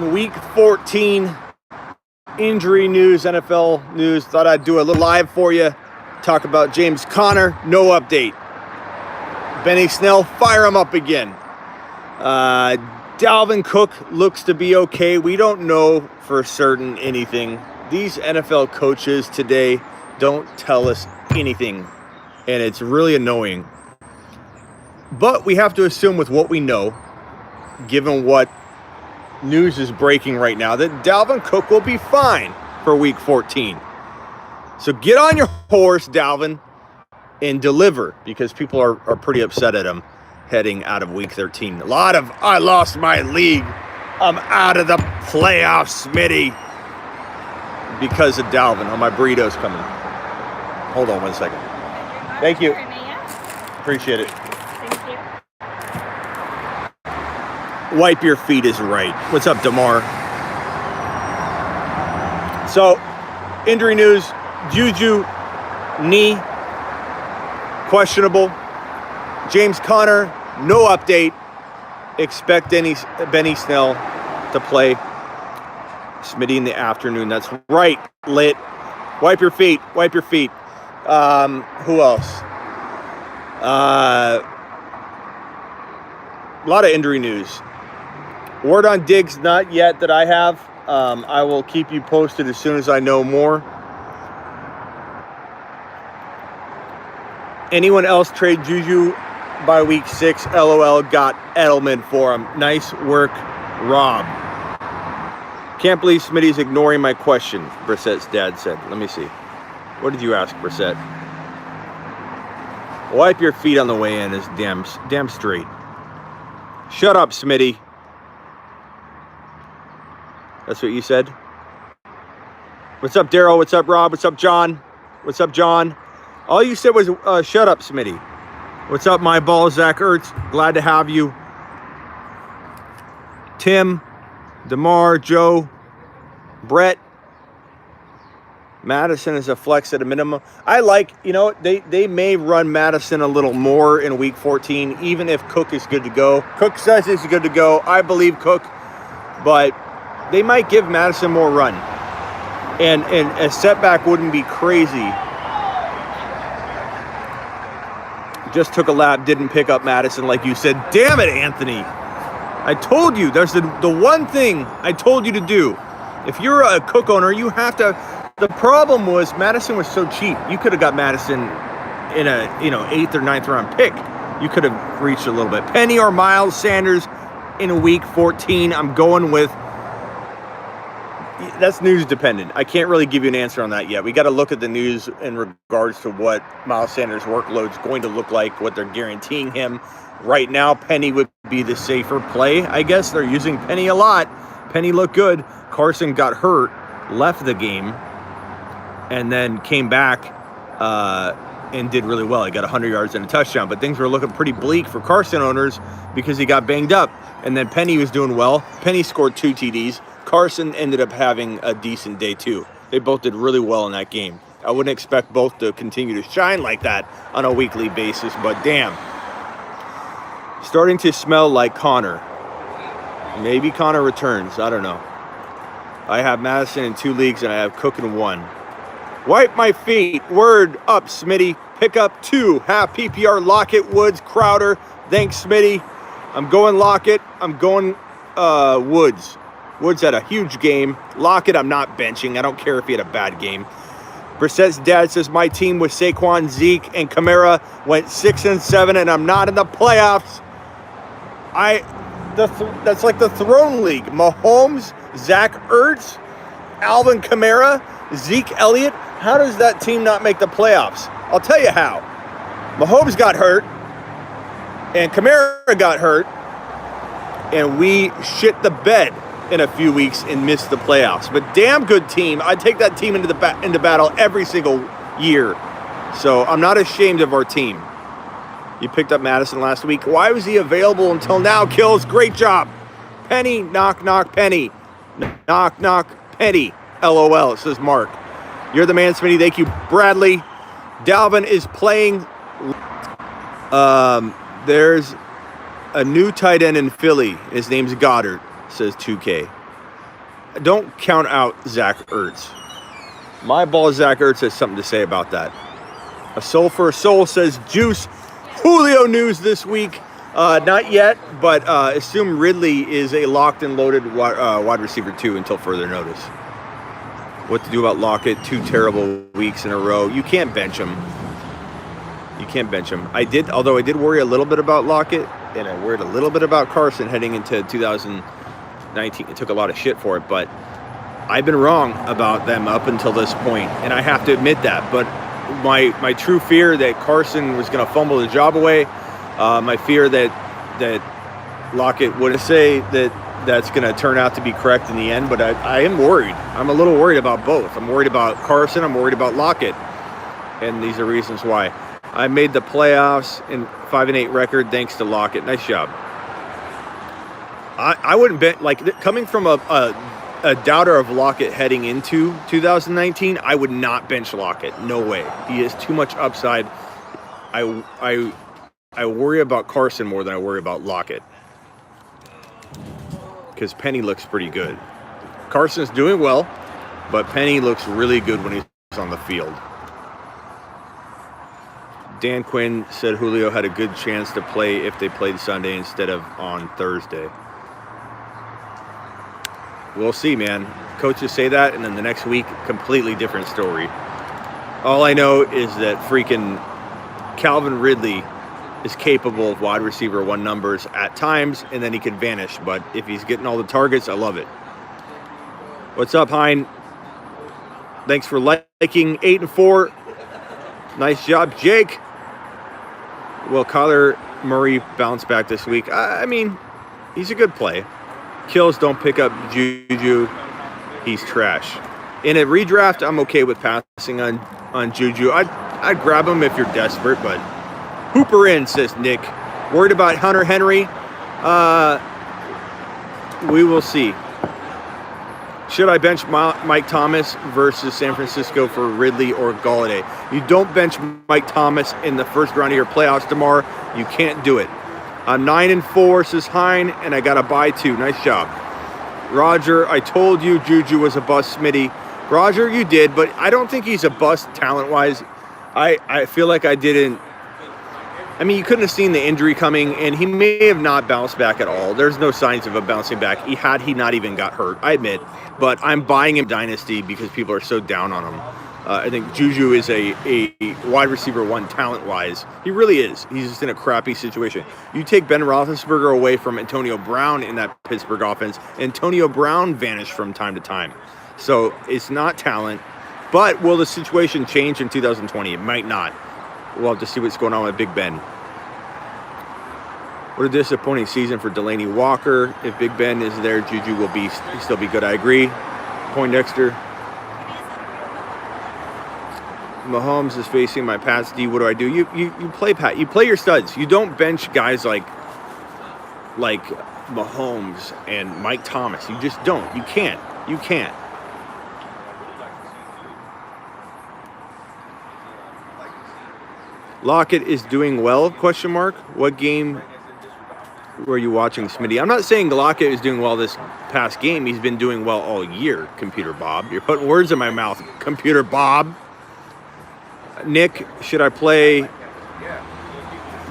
Week 14 injury news, NFL news. Thought I'd do a little live for you. Talk about James Conner, no update. Benny Snell, fire him up again. Dalvin Cook looks to be okay. We don't know for certain anything. These NFL coaches today don't tell us anything, and it's really annoying. But we have to assume with what we know, given what news is breaking right now, that Dalvin Cook will be fine for week 14. So get on your horse, Dalvin, and deliver, because people are pretty upset at him heading out of week 13. A lot of, I lost my league, I'm out of the playoffs, Smitty, because of Dalvin. Oh, my burrito's coming. Hold on 1 second. Thank you. Appreciate it. Wipe your feet is right. What's up, DeMar? So, injury news. Juju, knee, questionable. James Conner, no update. Expect Benny Snell to play. Smitty in the afternoon. That's right, lit. Wipe your feet. Wipe your feet. Who else? A lot of injury news. Word on Diggs, not yet that I have. I will keep you posted as soon as I know more. Anyone else trade Juju by week 6? LOL, got Edelman for him. Nice work, Rob. Can't believe Smitty's ignoring my question, Brissett's dad said. Let me see. What did you ask, Brissett? Wipe your feet on the way in is damn straight. Shut up, Smitty. That's what you said? What's up, Daryl? What's up, Rob? What's up, John? What's up, John? All you said was, shut up, Smitty. What's up, my ball, Zach Ertz? Glad to have you. Tim, DeMar, Joe, Brett. Madison is a flex at a minimum. I like, they may run Madison a little more in week 14, even if Cook is good to go. Cook says he's good to go. I believe Cook, but they might give Madison more run. And a setback wouldn't be crazy. Just took a lap, didn't pick up Madison like you said. Damn it, Anthony. I told you, there's the one thing I told you to do. If you're a Cook owner, you have to. The problem was Madison was so cheap. You could have got Madison in a 8th or 9th round pick. You could have reached a little bit. Penny or Miles Sanders in week 14. I'm going with. That's news dependent. I can't really give you an answer on that yet. We got to look at the news in regards to what Miles Sanders' workload is going to look like, what they're guaranteeing him. Right now, Penny would be the safer play. I guess they're using Penny a lot. Penny looked good. Carson got hurt, left the game, and then came back and did really well. He got 100 yards and a touchdown. But things were looking pretty bleak for Carson owners because he got banged up. And then Penny was doing well. Penny scored 2 TDs. Carson ended up having a decent day too. They both did really well in that game. I wouldn't expect both to continue to shine like that on a weekly basis, but damn. Starting to smell like Conner. Maybe Conner returns. I don't know. I have Madison in 2 leagues and I have Cook in 1. Wipe my feet. Word up, Smitty. Pick up 2. Half PPR, Lockett, Woods, Crowder. Thanks, Smitty. I'm going Lockett. I'm going Woods. Woods had a huge game. Lockett, I'm not benching. I don't care if he had a bad game. Brissett's dad says my team with Saquon, Zeke, and Kamara went 6-7, and I'm not in the playoffs. That's like the Throne League. Mahomes, Zach Ertz, Alvin Kamara, Zeke Elliott. How does that team not make the playoffs? I'll tell you how. Mahomes got hurt, and Kamara got hurt, and we shit the bed in a few weeks and missed the playoffs. But damn good team. I take that team into battle every single year. So I'm not ashamed of our team. You picked up Madison last week. Why was he available until now? Kills. Great job. Penny. Knock, knock, Penny. Knock, knock, Penny. LOL, says Mark. You're the man, Smitty. Thank you, Bradley. Dalvin is playing. There's a new tight end in Philly. His name's Goddard, says 2K. don't count out Zach Ertz. My ball Zach Ertz has something to say about that. A soul for a soul says Juice. Julio news this week. Not yet, but assume Ridley is a locked and loaded wide receiver 2 until further notice. What to do about Lockett? 2 terrible weeks in a row. You can't bench him. You can't bench him. Although I did worry a little bit about Lockett, and I worried a little bit about Carson heading into 2019. It took a lot of shit for it, but I've been wrong about them up until this point, and I have to admit that. But my true fear that Carson was going to fumble the job away, my fear that Lockett would say that's going to turn out to be correct in the end, but I am worried. I'm a little worried about both. I'm worried about Carson. I'm worried about Lockett, and these are reasons why. I made the playoffs in 5-8 record thanks to Lockett. Nice job. I wouldn't bet, coming from a doubter of Lockett heading into 2019, I would not bench Lockett. No way. He has too much upside. I worry about Carson more than I worry about Lockett, because Penny looks pretty good. Carson's doing well, but Penny looks really good when he's on the field. Dan Quinn said Julio had a good chance to play if they played Sunday instead of on Thursday. We'll see, man. Coaches say that, and then the next week, completely different story. All I know is that freaking Calvin Ridley is capable of wide receiver 1 numbers at times, and then he can vanish. But if he's getting all the targets, I love it. What's up, Hein? Thanks for liking 8-4. Nice job, Jake. Will Kyler Murray bounce back this week? I mean, he's a good play. Kills don't pick up Juju. He's trash. In a redraft, I'm okay with passing on Juju. I'd grab him if you're desperate, but Hooper in, says Nick. Worried about Hunter Henry? We will see. Should I bench Mike Thomas versus San Francisco for Ridley or Galladay? You don't bench Mike Thomas in the first round of your playoffs tomorrow. You can't do it. I'm 9-4, says Hein, and I got a bye too. Nice job. Roger, I told you Juju was a bust, Smitty. Roger, you did, but I don't think he's a bust talent-wise. I feel like I didn't. I mean, you couldn't have seen the injury coming, and he may have not bounced back at all. There's no signs of him bouncing back. He not even got hurt, I admit. But I'm buying him Dynasty because people are so down on him. I think Juju is a wide receiver 1 talent-wise. He really is. He's just in a crappy situation. You take Ben Roethlisberger away from Antonio Brown in that Pittsburgh offense, Antonio Brown vanished from time to time. So it's not talent. But will the situation change in 2020? It might not. We'll have to see what's going on with Big Ben. What a disappointing season for Delaney Walker. If Big Ben is there, Juju will still be good. I agree. Poindexter. Mahomes is facing my Pats D. What do I do? You play Pat. You play your studs. You don't bench guys like Mahomes and Mike Thomas. You just don't. You can't. You can't. Lockett is doing well, question mark. What game were you watching, Smitty? I'm not saying Lockett is doing well this past game. He's been doing well all year, Computer Bob. You're putting words in my mouth, Computer Bob. Nick, should I play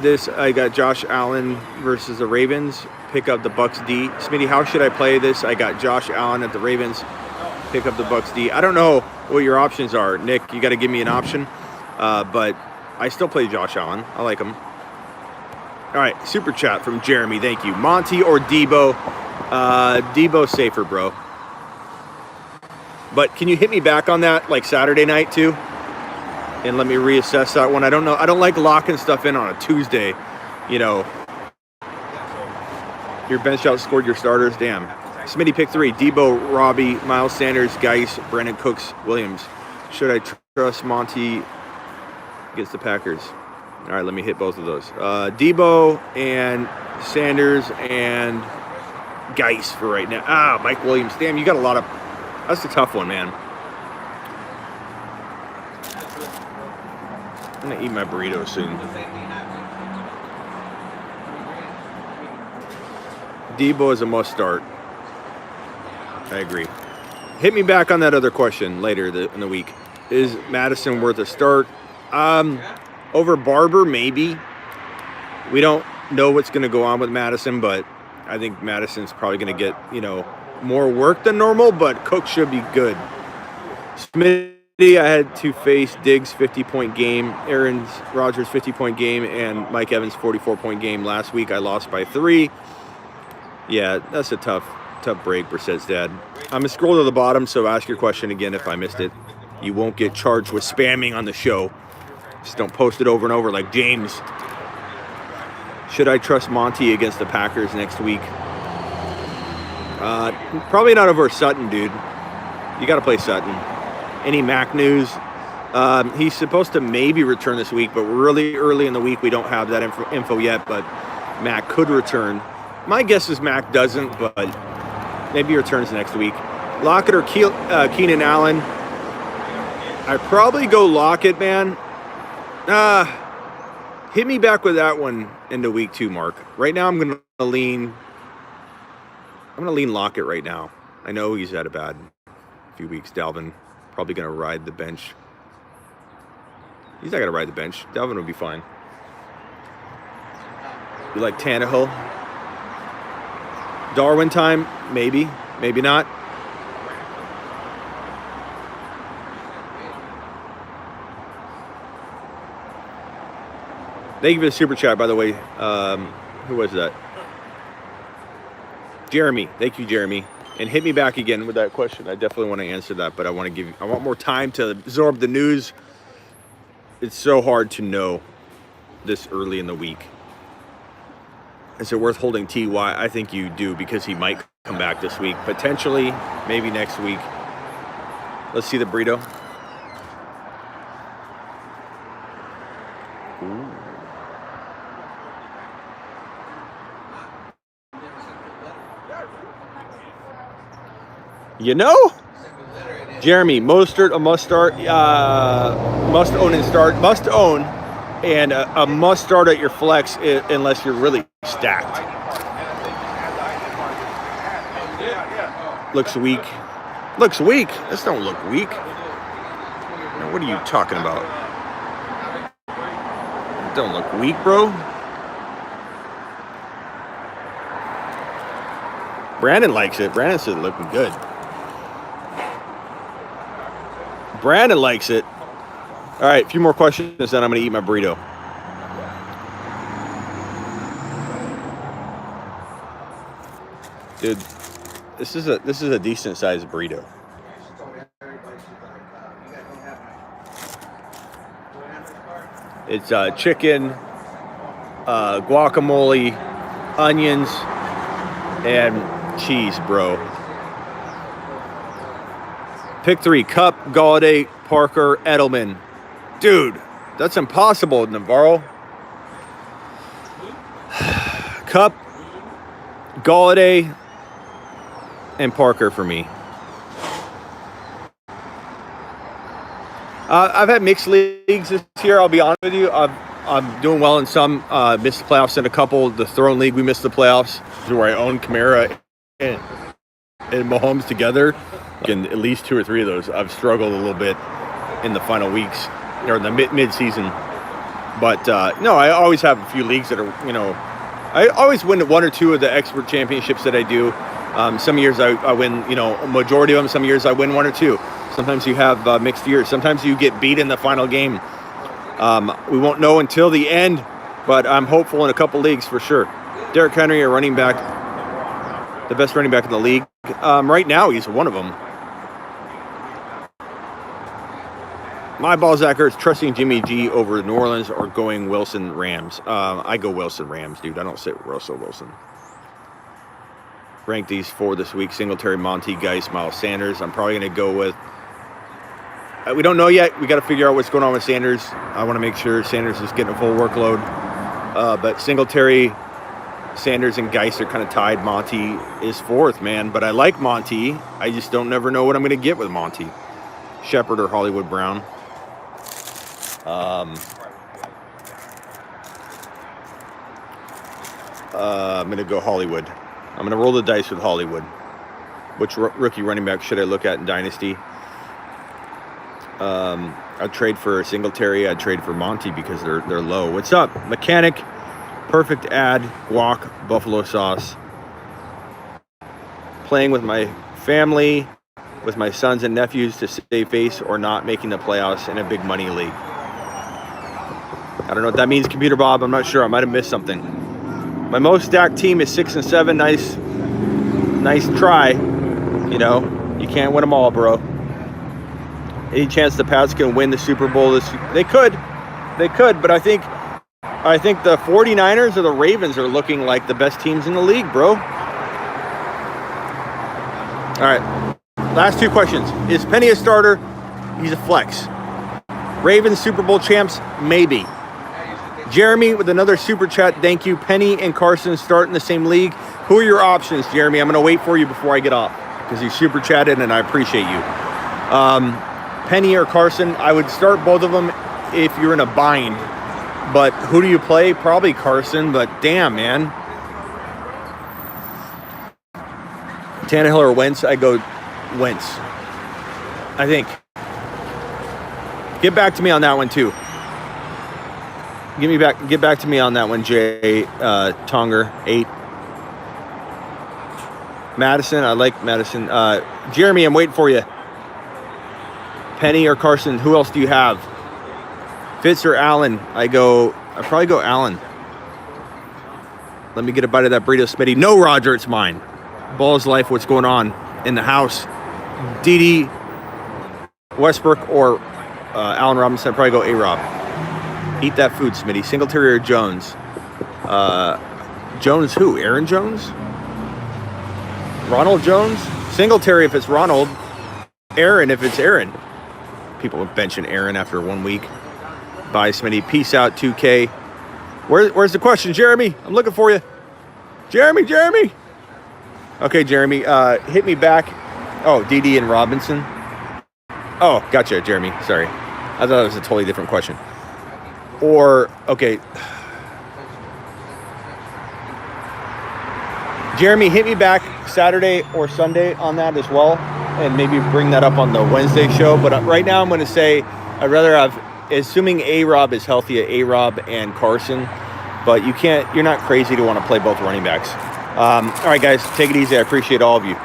this? I got Josh Allen versus the Ravens. Pick up the Bucks D. Smitty, how should I play this? I got Josh Allen at the Ravens. Pick up the Bucks D. I don't know what your options are, Nick. You got to give me an option. But I still play Josh Allen. I like him. All right, super chat from Jeremy. Thank you. Monty or Debo? Debo safer, bro. But can you hit me back on that like Saturday night too? And let me reassess that one. I don't know. I don't like locking stuff in on a Tuesday. You know, your bench outscored your starters. Damn. Smitty pick 3. Debo, Robbie, Miles Sanders, Geis, Brandon Cooks, Williams. Should I trust Monty against the Packers? All right, let me hit both of those. Debo and Sanders and Geis for right now. Mike Williams. Damn, you got a lot of... That's a tough one, man. I'm going to eat my burrito soon. Debo is a must start. I agree. hit me back on that other question later in the week. Is Madison worth a start? Over Barber, maybe. We don't know what's going to go on with Madison, but I think Madison's probably going to get, more work than normal, but Cook should be good. Smitty, I had to face Diggs' 50-point game, Aaron Rodgers' 50-point game, and Mike Evans' 44-point game last week. I lost by 3. Yeah, that's a tough break, Brissett's dad. I'm going to scroll to the bottom, so ask your question again if I missed it. You won't get charged with spamming on the show. Just don't post it over and over like James. Should I trust Monty against the Packers next week? Probably not over Sutton, dude. You got to play Sutton. Any Mac news? He's supposed to maybe return this week, but we're really early in the week. We don't have that info yet, but Mac could return. My guess is Mac doesn't, but maybe he returns next week. Lockett or Keenan Allen? I'd probably go Lockett, man. Hit me back with that one into week 2, Mark. Right now, I'm gonna lean Lockett right now. I know he's had a bad few weeks. Dalvin probably gonna ride the bench. He's not gonna ride the bench. Dalvin will be fine. You like Tannehill? Darwin time? Maybe. Maybe not. Thank you for the super chat, by the way. Who was that? Jeremy. Thank you, Jeremy. And hit me back again with that question. I definitely want to answer that, but I want more time to absorb the news. It's so hard to know this early in the week. Is it worth holding T.Y.? I think you do, because he might come back this week. Potentially, maybe next week. Let's see the burrito. Ooh. Jeremy, Mostert, a must start, must own and start, must own, and a must start at your flex unless you're really stacked. Looks weak. Looks weak? This don't look weak. Now, what are you talking about? It don't look weak, bro. Brandon likes it. Brandon said looking good. Brandon likes it. All right, a few more questions, then I'm going to eat my burrito. Dude, this is a decent sized burrito. It's chicken, guacamole, onions, and cheese, bro. Pick 3, Cup, Galladay, Parker, Edelman. Dude, that's impossible, Navarro. Cup, Galladay, and Parker for me. I've had mixed leagues this year, I'll be honest with you. I'm doing well in some, missed the playoffs in a couple. The Throne League, we missed the playoffs, where I own Kamara and Mahomes together. In at least 2 or 3 of those, I've struggled a little bit in the final weeks, or the mid-season. But, no, I always have a few leagues that are, I always win 1 or 2 of the expert championships that I do. Some years I win, a majority of them. Some years I win 1 or 2. Sometimes you have mixed years. Sometimes you get beat in the final game. We won't know until the end, but I'm hopeful in a couple leagues for sure. Derrick Henry, a running back, the best running back in the league. Right now, he's one of them. My Balzacker is trusting Jimmy G over New Orleans or going Wilson Rams. I go Wilson Rams, dude. I don't say Russell Wilson. Rank these 4 this week: Singletary, Monty, Geis, Miles Sanders. I'm probably going to go with... we don't know yet. We got to figure out what's going on with Sanders. I want to make sure Sanders is getting a full workload. But Singletary, Sanders, and Geis are kind of tied. Monty is 4th, man. But I like Monty. I just don't never know what I'm going to get with Monty. Shepard or Hollywood Brown. I'm going to go Hollywood. I'm going to roll the dice with Hollywood. Which rookie running back should I look at in Dynasty? I'd trade for Singletary. I'd trade for Monty because they're low. What's up? Mechanic, perfect ad, guac, buffalo sauce. Playing with my family, with my sons and nephews to save face or not making the playoffs in a big money league. I don't know what that means, Computer Bob. I'm not sure. I might have missed something. My most stacked team is 6-7. Nice try. You know, you can't win them all, bro. Any chance the Pats can win the Super Bowl this year? They could, but I think the 49ers or the Ravens are looking like the best teams in the league, bro. All right, last two questions. Is Penny a starter? He's a flex. Ravens Super Bowl champs? Maybe. Jeremy with another super chat. Thank you. Penny and Carson start in the same league. Who are your options, Jeremy? I'm going to wait for you before I get off because you super chatted and I appreciate you. Penny or Carson, I would start both of them if you're in a bind. But who do you play? Probably Carson, but damn, man. Tannehill or Wentz? I go Wentz. I think. Get back to me on that one, too. Get back to me on that one, Jay Tonger 8. Madison, I like Madison. Jeremy, I'm waiting for you. Penny or Carson, who else do you have? Fitz or Allen? I'd probably go Allen. Let me get a bite of that burrito, Smitty. No, Roger, it's mine. Ball's life, what's going on in the house? Dede, Westbrook, or Allen Robinson? I'd probably go A-Rob. Eat that food, Smitty. Singletary or Jones? Jones who? Aaron Jones? Ronald Jones? Singletary if it's Ronald. Aaron if it's Aaron. People are benching Aaron after 1 week. Bye, Smitty. Peace out, 2K. Where's the question, Jeremy? I'm looking for you. Jeremy. Okay, Jeremy. Hit me back. Oh, Dede and Robinson. Oh, gotcha, Jeremy. Sorry. I thought it was a totally different question. Or, okay. Jeremy, hit me back Saturday or Sunday on that as well. And maybe bring that up on the Wednesday show. But right now I'm going to say I'd rather have, assuming A-Rob is healthy, A-Rob and Carson. But you're not crazy to want to play both running backs. All right, guys, take it easy. I appreciate all of you.